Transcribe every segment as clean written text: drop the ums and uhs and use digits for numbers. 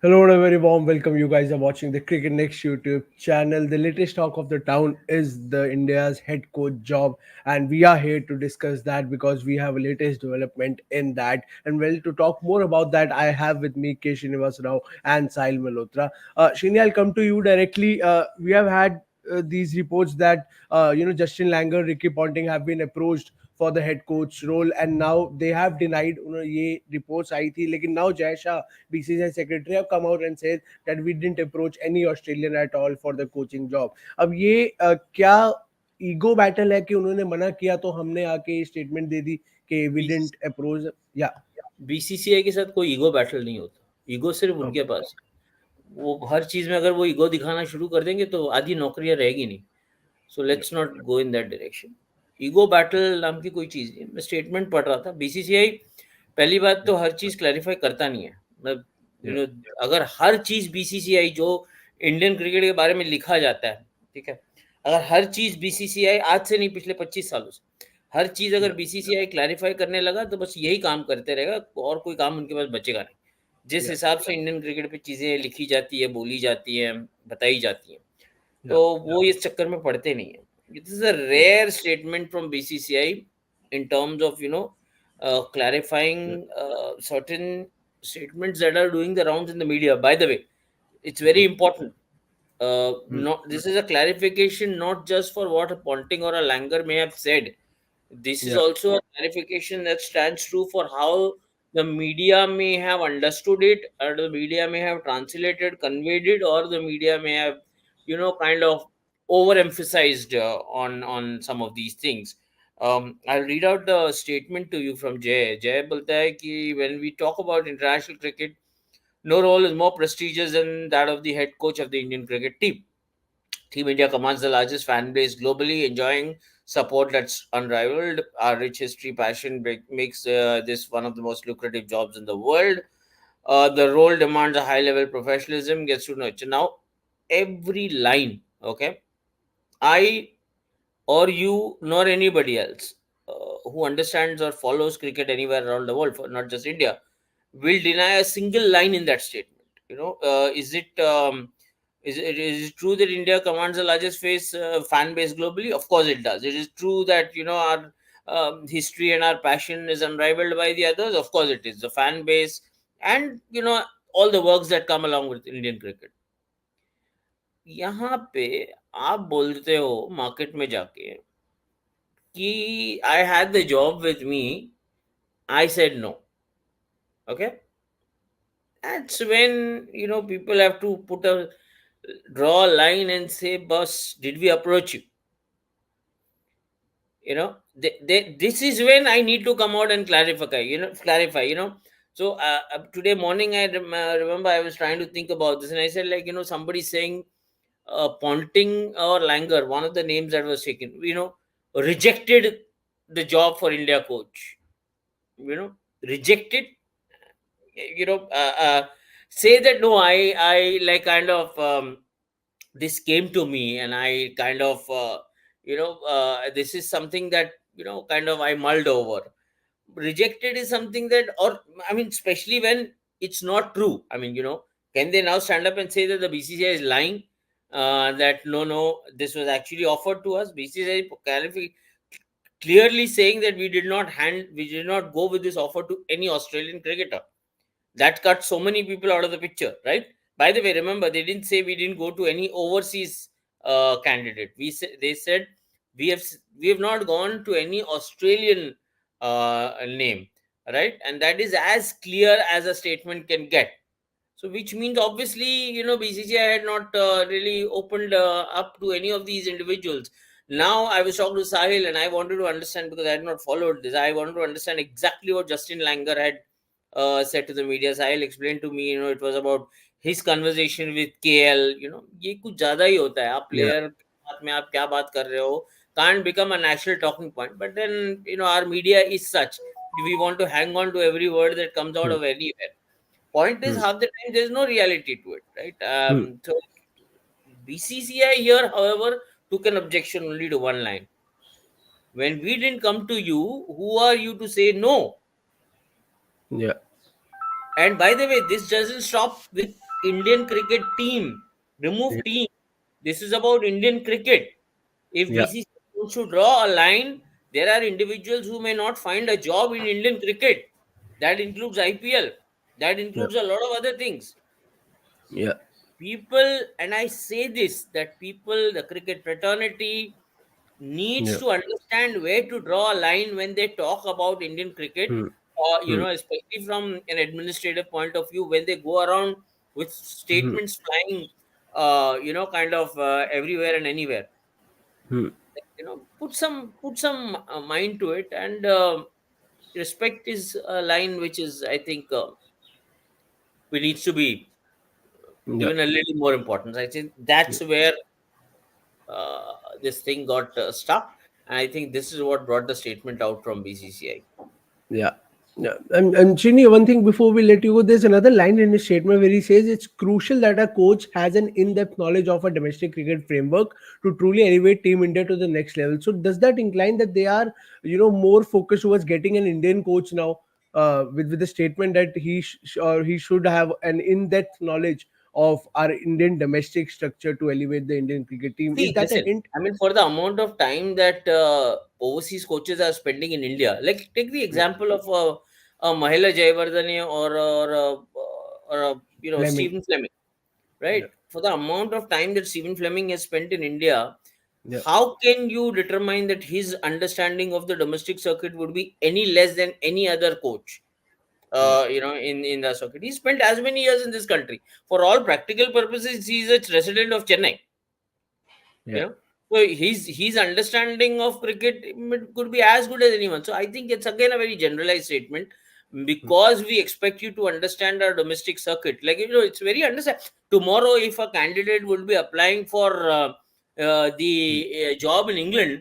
Hello and a very warm welcome. You guys are watching the Cricket Next YouTube channel. The latest talk of the town is the India's head coach job, and we are here to discuss that because we have a latest development in that. And well, to talk more about that, I have with me K. Srinivas Rao and Sahil Malhotra. Shini, I'll come to you directly. We have had these reports that Justin Langer, Ricky Ponting have been approached for the head coach role, and now they have denied. ये reports आई थी, लेकिन now Jay Shah, BCCI secretary, have come out and said that we didn't approach any Australian at all for the coaching job. अब ये क्या ego battle है कि उन्होंने मना किया तो हमने आके स्टेटमेंट दे दी कि वी डिडंट अप्रोच या बीसीसीआई के साथ कोई ईगो बैटल नहीं होता। ईगो सिर्फ उनके पास है। वो हर चीज में अगर वो ईगो दिखाना शुरू कर देंगे तो आधी नौकरियां रहेगी नहीं। So let's not go in that direction. Ego battle नाम की कोई चीज नहीं। मैं स्टेटमेंट पढ़ रहा था। बीसीसीआई पहली बात तो हर चीज क्लैरिफाई करता नहीं है। मतलब अगर हर चीज बीसीसीआई जो इंडियन क्रिकेट के बारे में लिखा जाता है, ठीक है, अगर हर चीज बीसीसीआई आज से नहीं, पिछले 25 सालों से हर चीज अगर बीसीसीआई क्लैरिफाई करने लगा तो बस यही काम करते रहेगा और कोई काम उनके पास बचेगा नहीं। जिस हिसाब से इंडियन क्रिकेट पे चीजें लिखी जाती है, बोली जाती है, बताई जाती है, तो वो इस चक्कर में पड़ते नहीं है। This is a rare statement from BCCI in terms of clarifying certain statements that are doing the rounds in the media. By the way, it's very important. Not this is a clarification not just for what a Ponting or a Langer may have said. This is also a clarification that stands true for how the media may have understood it, or the media may have translated, conveyed it, or the media may have kind of overemphasized on some of these things. I'll read out the statement to you from Jay. Jay bolta hai ki when we talk about international cricket, no role is more prestigious than that of the head coach of the Indian cricket team. Team India commands the largest fan base globally, enjoying support that's unrivaled. Our rich history, passion makes this one of the most lucrative jobs in the world. The role demands a high level professionalism, gets to nurture. Now, every line, okay, I or you nor anybody else who understands or follows cricket anywhere around the world, for not just India, will deny a single line in that statement. Is it true that India commands the largest fan base globally? Of course, it does. It is true that our history and our passion is unrivaled by the others. Of course, it is. The fan base and all the works that come along with Indian cricket. यहाँ पे आप बोलते हो market में जाके कि I had the job with me, I said no. Okay, that's when people have to draw a line and say, boss, did we approach you? This is when I need to come out and clarify. So today morning I remember I was trying to think about this, and I said, somebody saying Ponting or Langer, one of the names that was taken, rejected the job for India coach. Rejected. Say that no, I like kind of this came to me and I kind of this is something that kind of I mulled over. Rejected is something that, or I mean, especially when it's not true. I mean, can they now stand up and say that the BCCI is lying? That no, this was actually offered to us. BCCI clearly saying that we did not go with this offer to any Australian cricketer. That cut so many people out of the picture, right? By the way, remember, they didn't say we didn't go to any overseas candidate. They said we have not gone to any Australian name, right? And that is as clear as a statement can get. So, which means obviously, BCCI had not really opened up to any of these individuals. Now, I was talking to Sahil and I wanted to understand, because I had not followed this, I wanted to understand exactly what Justin Langer had said to the media. Sahil explained to me, it was about his conversation with KL. ये कुछ ज़्यादा ही होता है. आप player साथ में आप क्या बात कर रहे हो can't become a national talking point. But then, our media is such. We want to hang on to every word that comes out of anywhere. Point is, half the time there's no reality to it, right? So BCCI here, however, took an objection only to one line. When we didn't come to you, who are you to say no? Yeah. And by the way, this doesn't stop with Indian cricket team. Remove Yeah. team. This is about Indian cricket. If Yeah. BCCI wants to draw a line, there are individuals who may not find a job in Indian cricket. That includes IPL. That Yeah. includes a lot of other things. Yeah. People, and I say this, that people, the cricket fraternity, needs Yeah. to understand where to draw a line when they talk about Indian cricket, Hmm. or Hmm. especially from an administrative point of view, when they go around with Hmm. statements flying, kind of everywhere and anywhere. Hmm. Put some mind to it, and respect is a line which is, I think, we needs to be Yeah. given a little more importance. I think that's where this thing got stuck. And I think this is what brought the statement out from BCCI. Yeah. Yeah. And Srini, one thing before we let you go, there's another line in his statement where he says it's crucial that a coach has an in-depth knowledge of a domestic cricket framework to truly elevate Team India to the next level. So does that incline that they are, more focused towards getting an Indian coach now, with the statement that or he should have an in-depth knowledge of our Indian domestic structure to elevate the Indian cricket team? Is See, that a listen, hint? I mean, for the amount of time that overseas coaches are spending in India, like take the Yeah. example of a Mahela Jayawardene, or Fleming. Stephen Fleming, right? Yeah. For the amount of time that Stephen Fleming has spent in India, Yeah. how can you determine that his understanding of the domestic circuit would be any less than any other coach? Yeah. In the circuit, he spent as many years in this country. For all practical purposes, he's a resident of Chennai. you Yeah. know so his understanding of cricket could be as good as anyone. So I think it's again a very generalized statement, because we expect you to understand our domestic circuit. Like, it's very understand. Tomorrow, if a candidate would be applying for the job in England,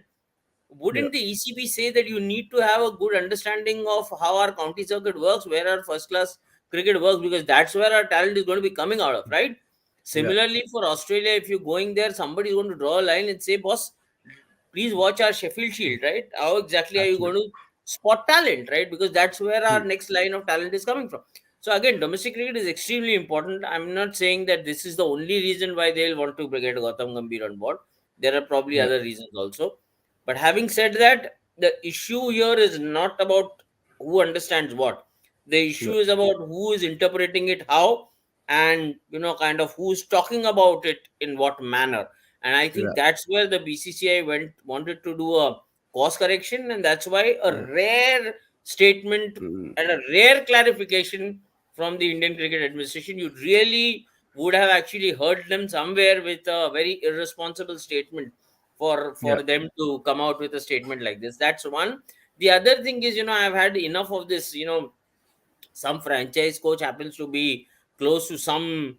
Yeah. wouldn't the ECB say that you need to have a good understanding of how our county circuit works, where our first class cricket works, because that's where our talent is going to be coming out of, right? Yeah. Similarly, for Australia, if you're going there, somebody is going to draw a line and say, boss, please watch our Sheffield Shield, right? How exactly are you going Absolutely. to spot talent, right? Because that's where our Hmm. next line of talent is coming from. So again, domestic cricket is extremely important. I'm not saying that this is the only reason why they'll want to get Gautam Gambhir on board. There are probably Yeah. other reasons also. But having said that, the issue here is not about who understands what. The Yeah. issue is about who is interpreting it how, and kind of who's talking about it in what manner. And I Yeah. think that's where the BCCI wanted to do a course correction, and that's why a Yeah. rare statement Mm. and a rare clarification from the Indian Cricket Administration. You really would have actually heard them somewhere with a very irresponsible statement Yeah. for them to come out with a statement like this. That's one. The other thing is, I've had enough of this. Some franchise coach happens to be close to some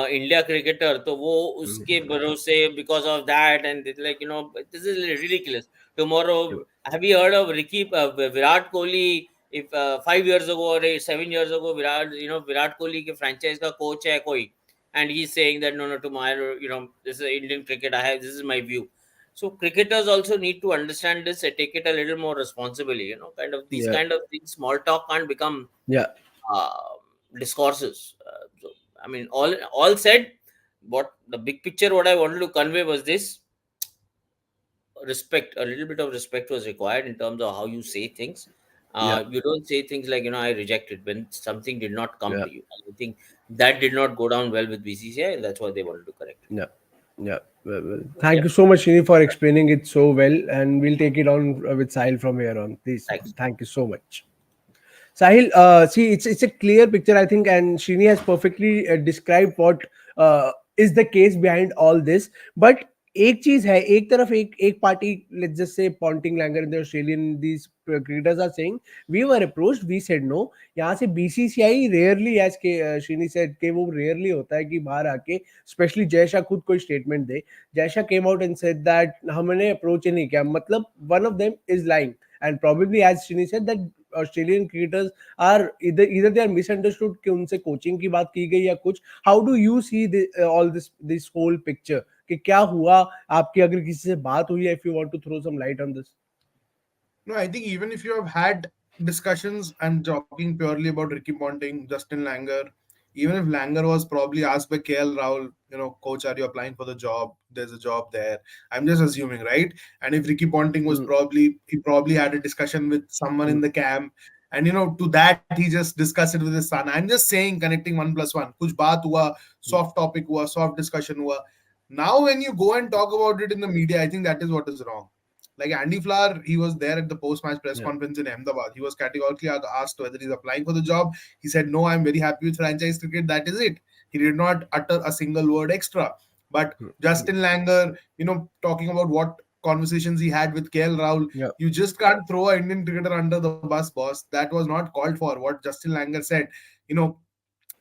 India cricketer, so वो उसके Mm. भरोसे because of that, and it's like, this is ridiculous. Yeah. Tomorrow, have you heard of Virat Kohli? If 5 years ago or 7 years ago, Virat Kohli के franchise का coach है कोई, and he's saying that no, tomorrow, this is Indian cricket. This is my view. So cricketers also need to understand this and take it a little more responsibly. Kind of these Yeah. kind of things. Small talk can't become Yeah. uh, discourses. So, I mean, all said, what the big picture, what I wanted to convey was this: respect. A little bit of respect was required in terms of how you say things. Yeah. You don't say things like, I reject it when something did not come Yeah. to you. I think that did not go down well with BCCI, and that's why they wanted to correct it. Yeah. Yeah. Well, Yeah, thank you so much, Shini, for explaining it so well, and we'll take it on with Sahil from here on. Please, thanks. thank you so much. Sahil, see, it's a clear picture, I think, and Shrini has perfectly described what is the case behind all this. But एक चीज है, एक तरफ एक party, let's just say Ponting, Langer and the Australian, these cricketers are saying we were approached, we said no. यहाँ से BCCI rarely, as के Shrini said, कि वो rarely होता है कि बाहर आके, especially जय शाह खुद कोई statement they. Jay Shah came out and said that हमने approach ही नहीं किया. मतलब one of them is lying, and probably as Shrini said that Australian cricketers are either they are misunderstood कि उनसे कोचिंग की बात की गई या कुछ. How do you see all this whole picture कि क्या हुआ, आपकी अगर किसी से बात हुई है, if you want to throw some light on this? No, I think even if you have had discussions, I'm talking purely about Ricky Ponting, Justin Langer, Even if Langer was probably asked by KL Rahul, coach, are you applying for the job? There's a job there. I'm just assuming, right? And if Ricky Ponting was Mm, he probably had a discussion with someone in mm, the camp, and to that he just discussed it with his son. I'm just saying, connecting 1+1. Kuch baat hua, mm. soft topic hua, soft discussion hua. Now, when you go and talk about it in the media, I think that is what is wrong. Like Andy Flower, he was there at the post-match press Yeah, conference in Ahmedabad. He was categorically asked whether he's applying for the job. He said, "No, I'm very happy with franchise cricket. That is it." He did not utter a single word extra. But mm, mm. Justin Langer, talking about what conversations he had with KL Rahul, Yeah, you just can't throw an Indian cricketer under the bus, boss. That was not called for. What Justin Langer said, you know,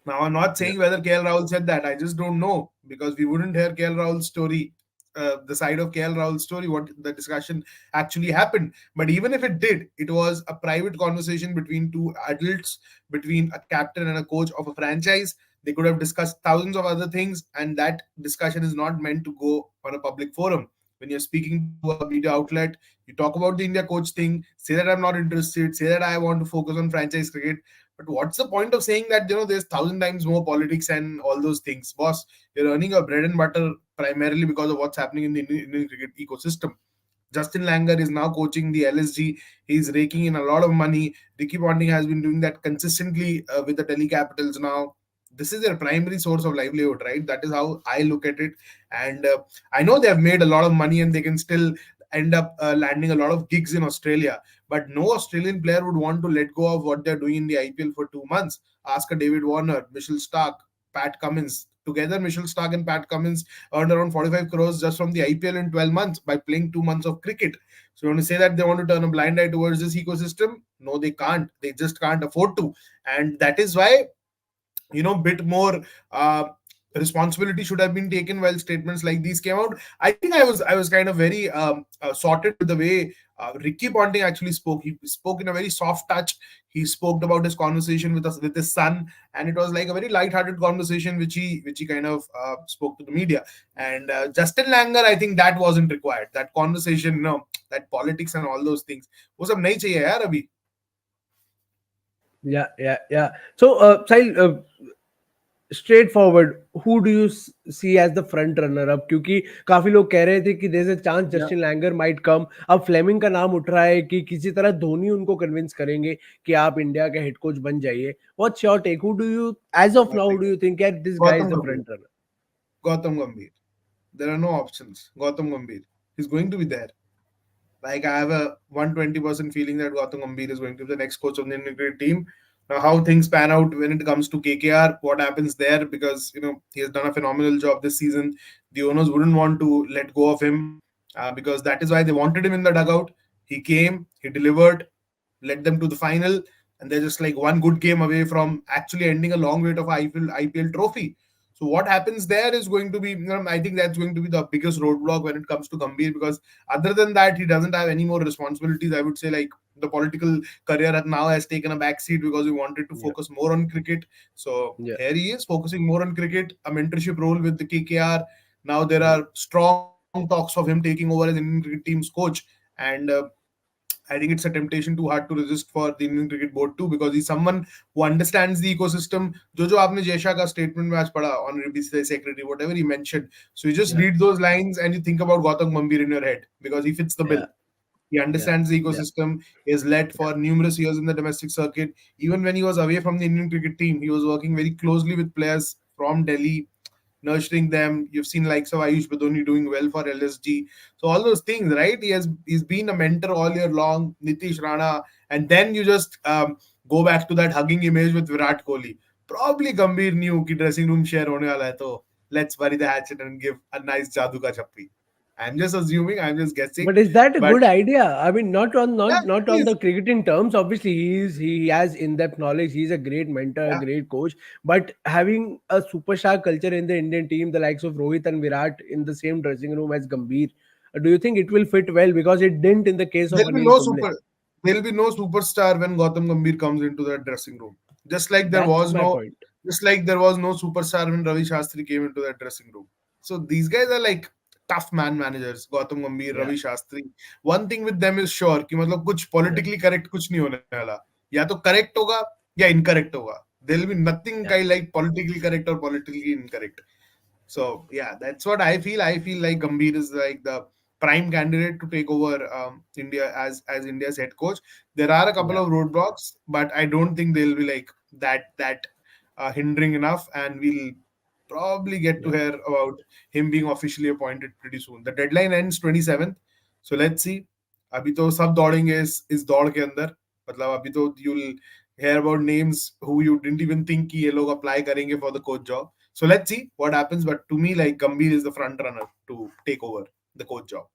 now, I'm not yeah, saying whether KL Rahul said that. I just don't know because we wouldn't hear KL Rahul's story, the side of KL Rahul's story, what the discussion actually happened. But even if it did, it was a private conversation between two adults, between a captain and a coach of a franchise. They could have discussed thousands of other things, and that discussion is not meant to go on a public forum. When you're speaking to a media outlet, you talk about the India coach thing, say that I'm not interested, say that I want to focus on franchise cricket, but what's the point of saying that there's thousand times more politics and all those things, boss? You're earning your bread and butter primarily because of what's happening in the Indian cricket ecosystem. Justin Langer is now coaching the LSG. He's raking in a lot of money. Ricky Ponting has been doing that consistently with the Delhi Capitals now. This is their primary source of livelihood, right? That is how I look at it. And I know they have made a lot of money and they can still end up landing a lot of gigs in Australia. But no Australian player would want to let go of what they're doing in the IPL for 2 months. Ask a David Warner, Mitchell Stark, Pat Cummins. Together, Mitchell Stark and Pat Cummins earned around 45 crores just from the IPL in 12 months by playing 2 months of cricket. So you want to say that they want to turn a blind eye towards this ecosystem? No, they can't. They just can't afford to. And that is why bit more responsibility should have been taken while statements like these came out. I think I was kind of very sorted with the way Ricky Ponting actually spoke. He spoke in a very soft touch. He spoke about his conversation with us with his son, and it was like a very light-hearted conversation which he kind of spoke to the media. And Justin Langer, I think that wasn't required. That conversation, that politics and all those things, वो सब नहीं चाहिए यार अभी. yeah, yeah, yeah. So, Sahil, straightforward, who do you see as the front runner अब, क्योंकि काफी लोग कह रहे थे कि there's a chance Yeah. Justin Langer might come. अब फ्लेमिंग का नाम उठ रहा है कि किसी तरह धोनी उनको कन्विंस करेंगे कि आप इंडिया के हेड कोच बन जाइए. What's your take? Who do you, as of now, who do you think that this guy is Gautam the Gambhir. front runner? Gautam Gambhir. There are no options. Gautam Gambhir. He's going to be there. Like I have a 120% feeling that Gautam Gambhir is going to be the next coach of the Indian cricket team. Now, how things pan out when it comes to KKR, what happens there, because he has done a phenomenal job this season. The owners wouldn't want to let go of him because that is why they wanted him in the dugout. He came, he delivered, led them to the final, and they're just like one good game away from actually ending a long wait of IPL trophy. So what happens there is going to be, I think that's going to be the biggest roadblock when it comes to Gambhir, because other than that, he doesn't have any more responsibilities. I would say like the political career now has taken a back seat because we wanted to Yeah, focus more on cricket. So yeah, here he is focusing more on cricket, a mentorship role with the KKR. Now there mhm, are strong talks of him taking over as Indian cricket team's coach. And I think it's a temptation too hard to resist for the Indian Cricket Board too, because he's someone who understands the ecosystem. जो आपने Jay Shah का statement में आज पढ़ा, honorary BCCI secretary, whatever he mentioned. So you just yeah, read those lines and you think about Gautam Gambhir in your head because he fits the bill. yeah, He yeah, understands the yeah, ecosystem. He has led yeah, for numerous years in the domestic circuit. Even when he was away from the Indian cricket team, he was working very closely with players from Delhi, nurturing them. You've seen likes of Ayush Badoni doing well for LSG. So all those things, right? He's been a mentor all year long. Nitish Rana, and then you just go back to that hugging image with Virat Kohli. Probably Gambhir knew कि dressing room share होने वाला है, तो let's bury the hatchet and give a nice जादू का छप्पी. I'm just assuming. I'm just guessing. but is that a But good idea? I mean, not on yeah, not it on the is. cricketing terms. Obviously, he has in-depth knowledge. He's a great mentor, a Yeah. great coach. But having a superstar culture in the Indian team, the likes of Rohit and Virat in the same dressing room as Gambhir, do you think it will fit well? Because it didn't in the case of There'll be Anil no Kumble. super. There'll be no superstar when Gautam Gambhir comes into that dressing room. Just like there That's was my no, point. just like there was no superstar when Ravi Shastri came into that dressing room. So these guys are like tough man managers. Gautam Gambhir, Yeah, Ravi Shastri. One thing with them is sure कि मतलब कुछ yeah, politically correct कुछ नहीं होने वाला. या तो correct होगा या incorrect होगा. There'll be nothing Yeah. kind like politically correct or politically incorrect. So yeah, that's what I feel. I feel like Gambhir is like the prime candidate to take over India as India's head coach. There are a couple Yeah. of roadblocks, but I don't think they'll be like that hindering enough, and we'll probably get to Yeah. hear about him being officially appointed pretty soon. The deadline ends 27th, so let's see. अभी तो सब दौड़ेंगे इस दौड़ के अंदर. मतलब अभी तो you'll hear about names who you didn't even think कि ये लोग apply करेंगे for the coach job. So let's see what happens. But to me, like Gambhir is the front runner to take over the coach job.